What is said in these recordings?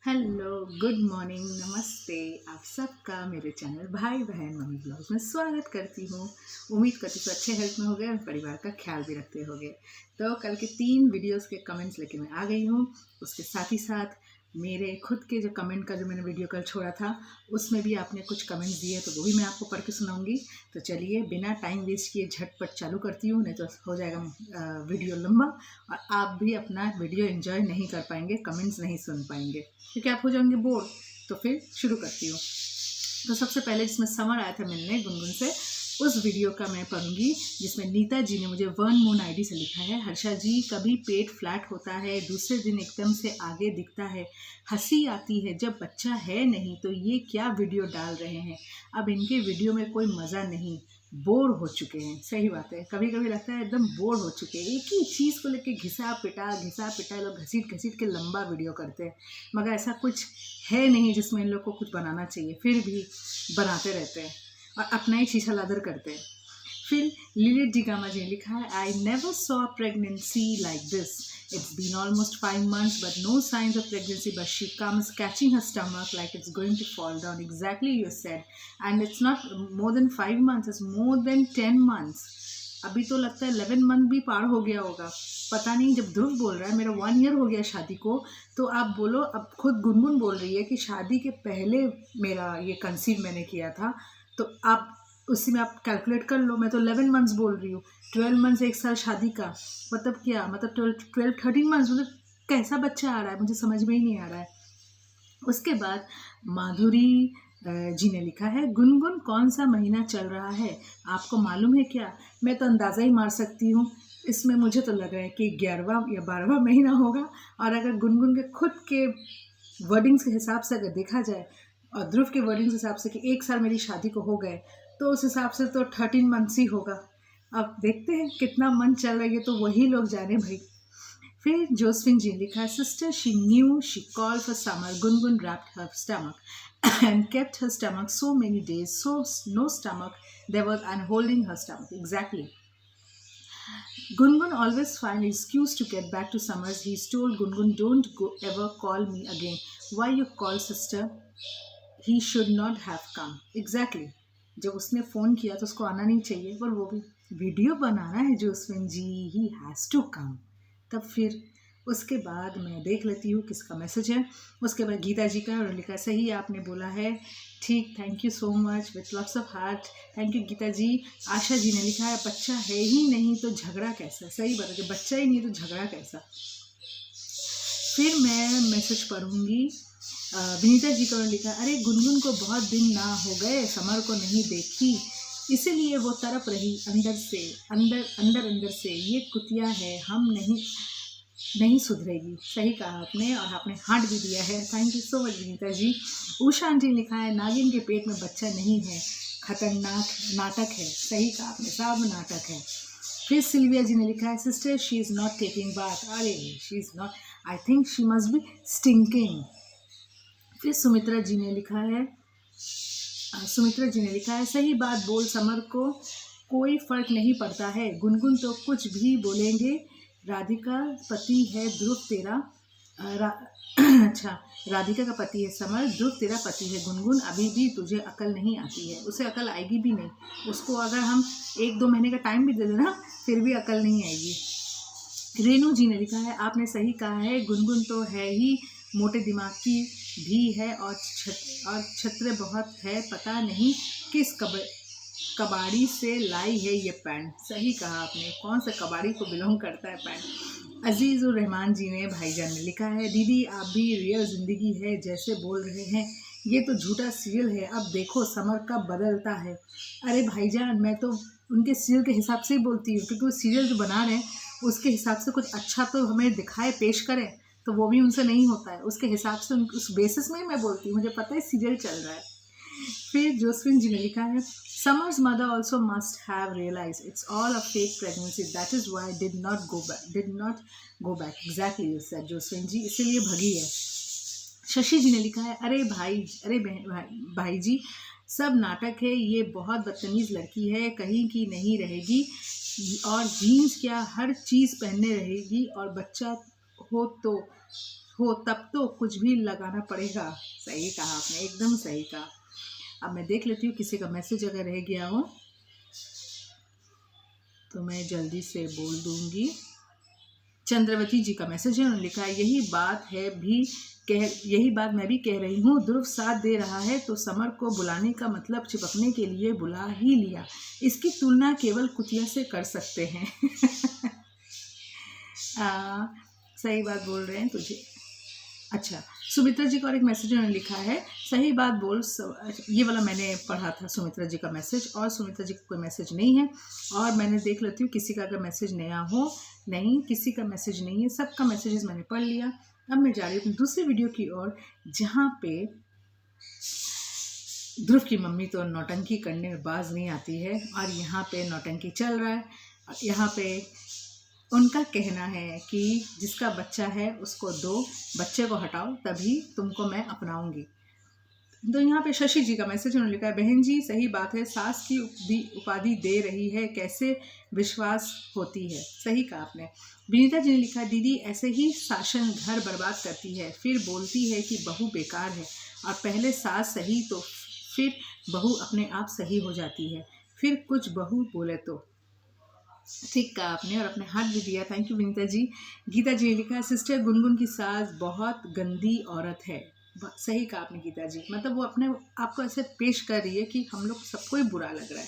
Hello, good morning, नमस्ते। आप सबका मेरे चैनल भाई बहन मम्मी ब्लॉग्स में स्वागत करती हूँ। उम्मीद करती हूँ अच्छे हेल्थ में होगे और परिवार का ख्याल भी रखते होगे। तो कल के 3 वीडियोस के कमेंट्स लेके मैं आ गई हूँ। उसके साथ ही साथ मेरे खुद के जो कमेंट का जो मैंने वीडियो कल छोड़ा था उसमें भी आपने कुछ कमेंट्स दिए, तो वो भी मैं आपको पढ़ के सुनाऊँगी। तो चलिए बिना टाइम वेस्ट किए झटपट चालू करती हूँ, नहीं तो हो जाएगा वीडियो लंबा और आप भी अपना वीडियो एंजॉय नहीं कर पाएंगे, कमेंट्स नहीं सुन पाएंगे क्योंकि आप हो जाएंगे बोर। तो फिर शुरू करती हूँ। तो सबसे पहले जिसमें समर आया था मिलने गुनगुन से, उस वीडियो का मैं पढ़ूंगी जिसमें नीता जी ने मुझे वन मून आईडी से लिखा है, हर्षा जी कभी पेट फ्लैट होता है, दूसरे दिन एकदम से आगे दिखता है, हंसी आती है, जब बच्चा है नहीं तो ये क्या वीडियो डाल रहे हैं, अब इनके वीडियो में कोई मज़ा नहीं, बोर हो चुके हैं। सही बात है, कभी कभी लगता है एकदम बोर हो चुके हैं, एक ही चीज़ को लेके घिसा पिटा लोग घसीट घसीट के लंबा वीडियो करते हैं, मगर ऐसा कुछ है नहीं जिसमें इन लोग को कुछ बनाना चाहिए, फिर भी बनाते रहते हैं और अपना ही शीशा लादर करते हैं। फिर लिलित जिगामा जी ने लिखा है, I never saw pregnancy like this, it's been almost 5 months but no signs of pregnancy, but she comes catching her stomach like it's going to fall down, exactly you said, and it's not more than 5 months, it's more than 10 months. अभी तो लगता है 11 month भी पार हो गया होगा, पता नहीं। जब ध्रुव बोल रहा है मेरा 1 ईयर हो गया शादी को, तो आप बोलो, अब खुद गुनगुन बोल रही है कि शादी के पहले मेरा ये कंसीव मैंने किया था, तो आप उसी में आप कैलकुलेट कर लो। मैं तो 11 मंथ्स बोल रही हूँ, 12 मंथ्स 1 साल शादी का, मतलब क्या, मतलब 12-13 मंथ्स, मतलब कैसा बच्चा आ रहा है, मुझे समझ में ही नहीं आ रहा है। उसके बाद माधुरी जी ने लिखा है, गुनगुन कौन सा महीना चल रहा है आपको मालूम है क्या? मैं तो अंदाज़ा ही मार सकती हूँ, इसमें मुझे तो लग रहा है कि 11वां या 12वां महीना होगा। और अगर गुनगुन के खुद के वर्डिंग्स के हिसाब से अगर देखा जाए और ध्रुव के वर्डिंग्स के हिसाब से कि 1 साल मेरी शादी को हो गए, तो उस हिसाब से तो 13 मंथ्स ही होगा। अब देखते हैं कितना मन चल रहा है, तो वही लोग जाने भाई। फिर जोसफिन जी लिखा है, sister she knew she call for summer, Gungun wrapped her stomach and kept her stomach so many days, so no stomach there was, and holding her stomach, exactly. Gungun always find excuse to get back to Summers. He's told Gungun, don't go ever call me again. Why you call sister? He should not have come. Exactly. जब उसने phone किया तो उसको आना नहीं चाहिए, पर वो भी वीडियो बनाना है Josephine ji, he has to come. तब फिर उसके बाद मैं देख लेती हूँ किसका मैसेज है। उसके बाद गीता जी का, और लिखा सही आपने बोला है, ठीक, thank you so much with lots of heart, thank you Geeta ji. Asha ji ने लिखा है, बच्चा है ही नहीं तो झगड़ा कैसा? सही बात है कि बच्चा ही नहीं तो झगड़ा कैसा। फिर मैं मैसेज पढ़ूंगी। विनीता जी को लिखा, अरे गुनगुन को बहुत दिन ना हो गए समर को नहीं देखी, इसीलिए वो तड़प रही अंदर से, अंदर से, ये कुतिया है, हम नहीं सुधरेगी। सही कहा आपने, और आपने हार्ट भी दिया है, thank you so much Vinita ji. Usha aunty ने लिखा है, नागिन के पेट में बच्चा नहीं है, खतरनाक नाटक है। सही कहा आपने, सब नाटक है। फिर सिल्विया जी ने लिखा है, sister she is not taking bath, अरे she is not, I think she must be stinking. फिर सुमित्रा जी ने लिखा है, सही बात बोल समर को कोई फर्क नहीं पड़ता है, गुनगुन तो कुछ भी बोलेंगे, राधिका पति है ध्रुव तेरा, अच्छा, राधिका का पति है समर, ध्रुव तेरा पति है, गुनगुन अभी भी तुझे अकल नहीं आती है। उसे अकल आएगी भी नहीं, उसको अगर हम 1-2 महीने का टाइम भी दे देना फिर भी अकल नहीं आएगी। रेणु जी ने लिखा है, आपने सही कहा है, गुनगुन तो है ही मोटे दिमाग की भी है, और छत्र बहुत है, पता नहीं किस कबाड़ी से लाई है ये पैंट। सही कहा आपने, कौन सा कबाड़ी को बिलोंग करता है पैंट। अजीज़ुर रहमान जी ने, भाईजान ने लिखा है, दीदी आप भी रियल ज़िंदगी है जैसे बोल रहे हैं, ये तो झूठा सीरियल है, अब देखो समर कब बदलता है। अरे भाईजान, मैं तो उनके सीरियल के हिसाब से ही बोलती हूँ, क्योंकि वो सीरियल जो बना रहे हैं उसके हिसाब से कुछ अच्छा तो हमें दिखाए, पेश करें, तो वो भी उनसे नहीं होता है। उसके हिसाब से उस बेसिस में ही मैं बोलती हूँ, मुझे पता है सीरियल चल रहा है। फिर जोसफिन जी ने लिखा है, Samar's mother also must have realise it's all a fake pregnancy, that is why did not go back, exactly you said Josephine ji, इसीलिए भगी है। शशि जी ने लिखा है, अरे भाई जी, सब नाटक है, ये बहुत बदतमीज़ लड़की है, कहीं की नहीं रहेगी, और जीन्स क्या हर चीज़ पहनने रहेगी, और बच्चा हो तब तो कुछ भी लगाना पड़ेगा। सही कहा आपने, एकदम सही कहा। अब मैं देख लेती हूँ किसी का मैसेज अगर रह गया हो तो मैं जल्दी से बोल दूंगी। चंद्रवती जी का मैसेज है, उन्होंने लिखा है यही बात मैं भी कह रही हूँ। ध्रुव साथ दे रहा है तो समर को बुलाने का मतलब चिपकने के लिए बुला ही लिया। इसकी तुलना केवल कुतिया से कर सकते हैं। सही बात बोल रहे हैं तुझे। अच्छा, सुमित्रा जी का और एक मैसेज उन्होंने लिखा है, सही बात बोल। ये वाला मैंने पढ़ा था सुमित्रा जी का मैसेज, और सुमित्रा जी का कोई मैसेज नहीं है। और मैंने देख लेती हूँ किसी का अगर मैसेज नया हो। नहीं, किसी का मैसेज नहीं है, सबका मैसेजेस मैंने पढ़ लिया। अब मैं जा रही हूँ दूसरी वीडियो की ओर, जहाँ पे ध्रुव की मम्मी तो नौटंकी करने में बाज नहीं आती है, और यहाँ पे नौटंकी चल रहा है। यहाँ पे उनका कहना है कि जिसका बच्चा है उसको दो, बच्चे को हटाओ तभी तुमको मैं अपनाऊंगी। तो यहाँ पे शशि जी का मैसेज उन्होंने लिखा है, बहन जी सही बात है, सास की उपाधि दे रही है, कैसे विश्वास होती है। सही कहा आपने। विनीता जी ने लिखा, दीदी ऐसे ही शासन घर बर्बाद करती है, फिर बोलती है कि बहू बेकार है, और पहले सास सही तो फिर बहू अपने आप सही हो जाती है, फिर कुछ बहू बोले तो। ठीक कहा आपने, और अपने हाथ भी दिया। Thank you Vinita ji. गीता जी ने लिखा, सिस्टर गुनगुन की सास बहुत गंदी औरत है। सही कहा आपने गीता जी, मतलब वो अपने आपको ऐसे पेश कर रही है कि हम लोग सबको ही बुरा लग रहा है।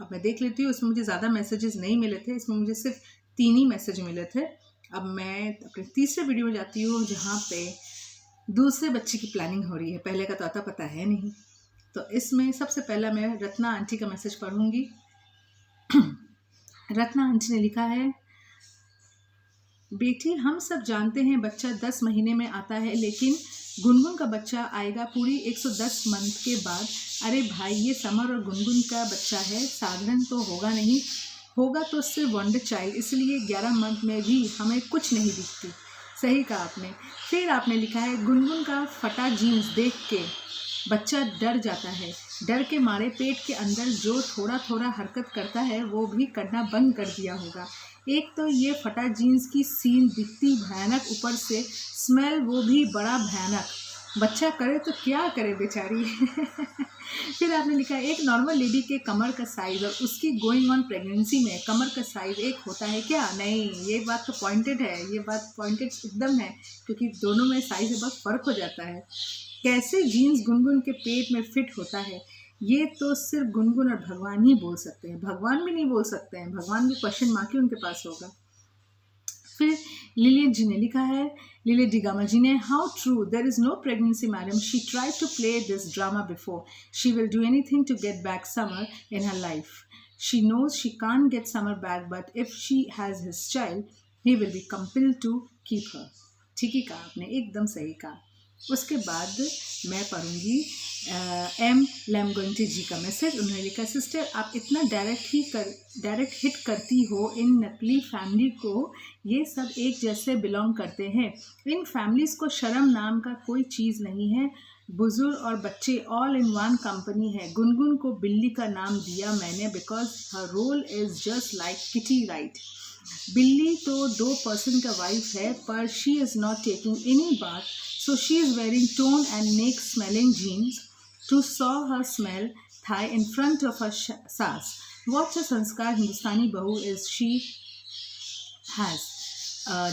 अब मैं देख लेती हूँ, इसमें मुझे ज़्यादा मैसेजेस नहीं मिले थे, इसमें मुझे सिर्फ 3 ही मैसेज मिले थे। अब मैं अपने तीसरे वीडियो में जाती हूँ, जहाँ पे दूसरे बच्चे की प्लानिंग हो रही है। पहले का तो आता पता है नहीं, तो इसमें सबसे पहला मैं रत्ना आंटी का मैसेज पढ़ूंगी। रत्ना आंटी ने लिखा है, बेटी हम सब जानते हैं बच्चा 10 महीने में आता है, लेकिन गुनगुन का बच्चा आएगा पूरी 110 मंथ के बाद। अरे भाई, ये समर और गुनगुन का बच्चा है, साधारण तो होगा नहीं, होगा तो सिर्फ वंडर चाइल्ड, इसलिए 11 मंथ में भी हमें कुछ नहीं दिखती। सही कहा आपने। फिर आपने लिखा है, गुनगुन का फटा जीन्स देख के बच्चा डर जाता है, डर के मारे पेट के अंदर जो थोड़ा थोड़ा हरकत करता है वो भी करना बंद कर दिया होगा। एक तो ये फटा जीन्स की सीन दिखती भयानक, ऊपर से स्मेल वो भी बड़ा भयानक। बच्चा करे तो क्या करे बेचारी। फिर आपने लिखा, एक नॉर्मल लेडी के कमर का साइज़ और उसकी गोइंग ऑन प्रेगनेंसी में कमर का साइज़ एक होता है क्या? नहीं, ये बात तो पॉइंटेड है, ये बात पॉइंटेड एकदम है, क्योंकि दोनों में साइज़ में बहुत फ़र्क हो जाता है। कैसे जीन्स गुनगुन के पेट में फिट होता है, ये तो सिर्फ गुनगुन और भगवान ही बोल सकते हैं। भगवान भी नहीं बोल सकते हैं, भगवान भी क्वेश्चन मार्क ही उनके पास होगा। फिर लिलियन जी ने लिखा है, लिलियन डिगामा जी ने, how true, there is no pregnancy madam, she tried to play this drama before, she will do anything to get back Samar in her life, she knows she can't get Samar back, but if she has his child he will be compelled to keep her. ठीक ही कहा आपने, एकदम सही कहा। उसके बाद मैं पढ़ूंगी एम लैमगोंटी जी का मैसेज। उन्होंने लिखा, सिस्टर आप इतना डायरेक्ट हिट करती हो, इन नकली फैमिली को ये सब एक जैसे बिलोंग करते हैं, इन फैमिलीज़ को शर्म नाम का कोई चीज़ नहीं है, बुजुर्ग और बच्चे ऑल इन वन कंपनी है। गुनगुन को बिल्ली का नाम दिया मैंने because her role is just like Kitty, right. बिल्ली तो 2 पर्सन का वाइफ है, पर she is not taking any bath, so she is wearing torn and neck smelling jeans to saw her smell thigh in front of her sass. What a sanskar Hindustani bahu is she has.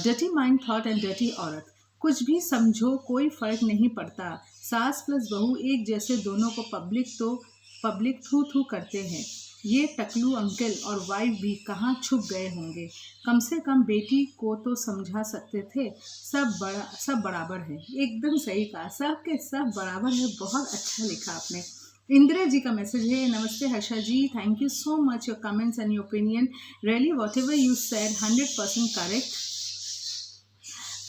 Dirty mind, thought and dirty औरत। कुछ भी समझो, कोई फर्क नहीं पड़ता, सास plus बहू एक जैसे, दोनों को पब्लिक थू थू करते हैं। ये टकलू अंकल और वाइफ भी कहाँ छुप गए होंगे, कम से कम बेटी को तो समझा सकते थे, सब बराबर है। एकदम सही कहा, सब के सब बराबर है। बहुत अच्छा लिखा आपने। इंदिरा जी का मैसेज है, नमस्ते Harsha ji, thank you so much your comments and your opinion, really whatever you said 100% correct.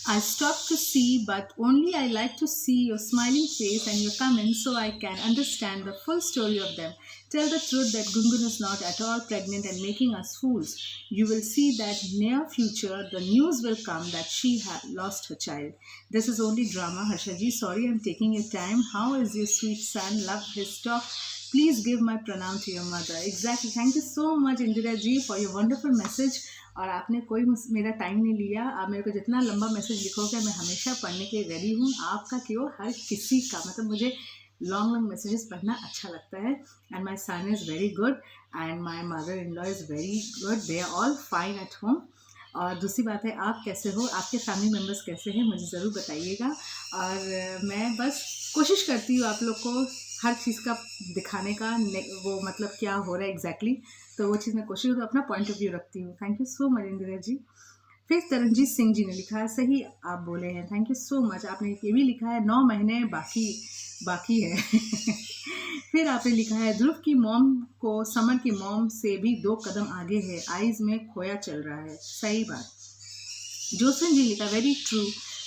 I stopped to see, but only I like to see your smiling face and your comments so I can understand the full story of them. Tell the truth that Gungun is not at all pregnant and making us fools. You will see that near future the news will come that she had lost her child. This is only drama, Harsha ji. Sorry I'm taking your time. How is your sweet son? Love his talk. Please give my pranam to your mother. Exactly. Thank you so much, Indira ji, for your wonderful message. और आपने कोई मेरा time नहीं लिया। आप मेरे को जितना लंबा मैसेज लिखोगे मैं हमेशा पढ़ने के लिए रेडी हूँ। आपका क्यों, हर किसी का, मतलब मुझे लॉन्ग मैसेजेस पढ़ना अच्छा लगता है। And my son is very good and my mother in law is very good, they are all fine at home. और दूसरी बात है, आप कैसे हो, आपके फैमिली मेम्बर्स कैसे हैं, मुझे ज़रूर बताइएगा। और मैं बस कोशिश करती हूँ आप लोग को हर चीज़ का दिखाने का, वो मतलब क्या हो रहा है एग्जैक्टली, तो वो चीज़ मैं कोशिश तो अपना पॉइंट ऑफ व्यू रखती हूँ। Thank you so much Indira ji. फिर तरनजीत सिंह जी ने लिखा है, सही आप बोले हैं, थैंक यू सो मच। आपने ये भी लिखा है 9 महीने बाकी है। फिर आपने लिखा है, ध्रुव की मॉम को समर की मॉम से भी 2 कदम आगे है, आइज में खोया चल रहा है। सही बात। जोसन जी लिखा, very true,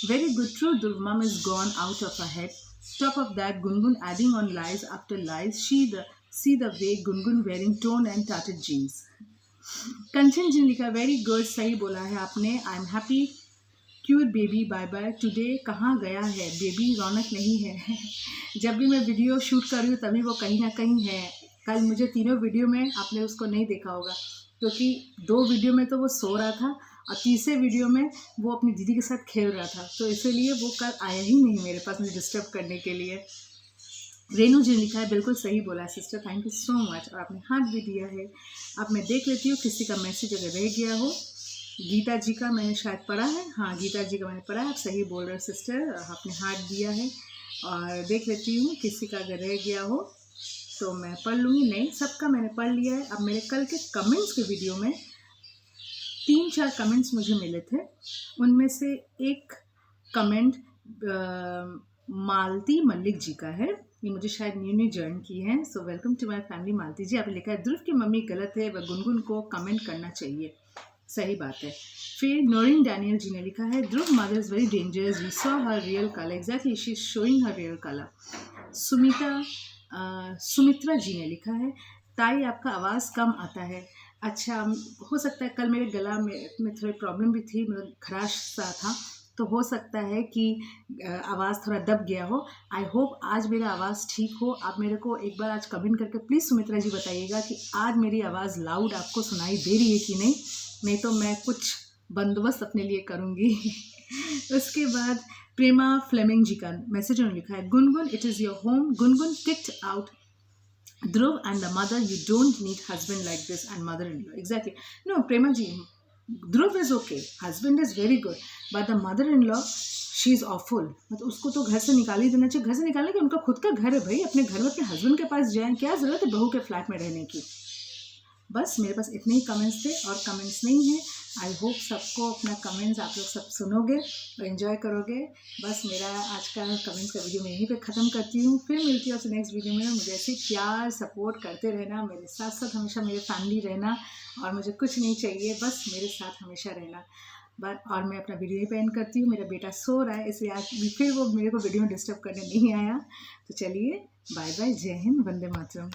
very good, true, Dhruv mom is gone out of a head, top of that Gungun adding on lies after lies, see the way Gungun wearing torn and tattered jeans। Kanchan ji ने लिखा, very good, सही बोला है आपने, I am happy, cute baby, bye bye today, कहाँ गया है baby, रौनक नहीं है। जब भी मैं वीडियो शूट कर रही हूँ तभी वो कहीं ना कहीं है। कल मुझे तीनों वीडियो में आपने उसको नहीं देखा होगा, क्योंकि 2 वीडियो में तो वो सो रहा था और तीसरे वीडियो में वो अपनी दीदी के साथ खेल रहा था, तो इसीलिए वो कल आया ही नहीं मेरे पास मुझे डिस्टर्ब करने के लिए। रेनू जी ने लिखा है, बिल्कुल सही बोला sister, thank you so much, और आपने हाथ भी दिया है। अब मैं देख लेती हूँ किसी का मैसेज अगर रह गया हो। गीता जी का मैंने शायद पढ़ा है, हाँ गीता जी का मैंने पढ़ा है, आप सही बोल रहे हो सिस्टर, आपने हाथ दिया है। और देख लेती हूँ किसी का अगर रह गया हो तो मैं पढ़ लूँगी। नहीं, सबका मैंने पढ़ लिया है। अब मेरे कल के कमेंट्स के वीडियो में 3-4 कमेंट्स मुझे मिले थे, उनमें से एक कमेंट मालती मल्लिक जी का है, ये मुझे शायद न्यू ज्वाइन की है। So welcome to my family Malti ji. आपने लिखा है, ध्रुव की मम्मी गलत है, वह गुनगुन को कमेंट करना चाहिए। सही बात है। फिर नोरिन डैनियल जी ने लिखा है, Dhruv mother is very dangerous, we saw her real colour, exactly she is showing her real colour. Sumitra ji ने लिखा है, ताई आपका आवाज़ कम आता है। अच्छा, हो सकता है कल मेरे गला में थोड़ी प्रॉब्लम भी थी, मतलब खराश सा था, तो हो सकता है कि आवाज़ थोड़ा दब गया हो। आई होप आज मेरा आवाज़ ठीक हो। आप मेरे को एक बार आज कमेंट करके प्लीज़ सुमित्रा जी बताइएगा कि आज मेरी आवाज़ लाउड आपको सुनाई दे रही है कि नहीं तो मैं कुछ बंदोबस्त अपने लिए करूँगी। उसके बाद प्रेमा फ्लेमिंग जी का मैसेज उन्होंने लिखा है, Gungun it is your home, Gungun kicked out Dhruv and the mother, you don't need husband like this and mother-in-law. Exactly. No, Prema ji, Dhruv is okay. Husband is very good. But the mother-in-law, she is awful. मतलब उसको तो घर से निकाल ही देना चाहिए। घर से निकालने के, उनका खुद का घर है भाई, अपने घर में अपने हस्बैंड के पास जाएं, क्या ज़रूरत है बहू के फ्लैट में रहने की। बस मेरे पास इतने ही कमेंट्स थे और कमेंट्स नहीं हैं। आई होप सबको अपना कमेंट्स आप लोग सब सुनोगे और एंजॉय करोगे। बस मेरा आज का कमेंट्स का वीडियो मैं यहीं पे ख़त्म करती हूँ। फिर मिलती हूँ आपसे नेक्स्ट वीडियो में। मुझे ऐसे प्यार सपोर्ट करते रहना, मेरे साथ साथ हमेशा मेरे फैमिली रहना, और मुझे कुछ नहीं चाहिए, बस मेरे साथ हमेशा रहना। बस, और मैं अपना वीडियो पे एंड करती हूँ। मेरा बेटा सो रहा है, इसलिए आज फिर वो मेरे को वीडियो में डिस्टर्ब करने नहीं आया। तो चलिए, बाय बाय, जय हिंद, वंदे मातरम।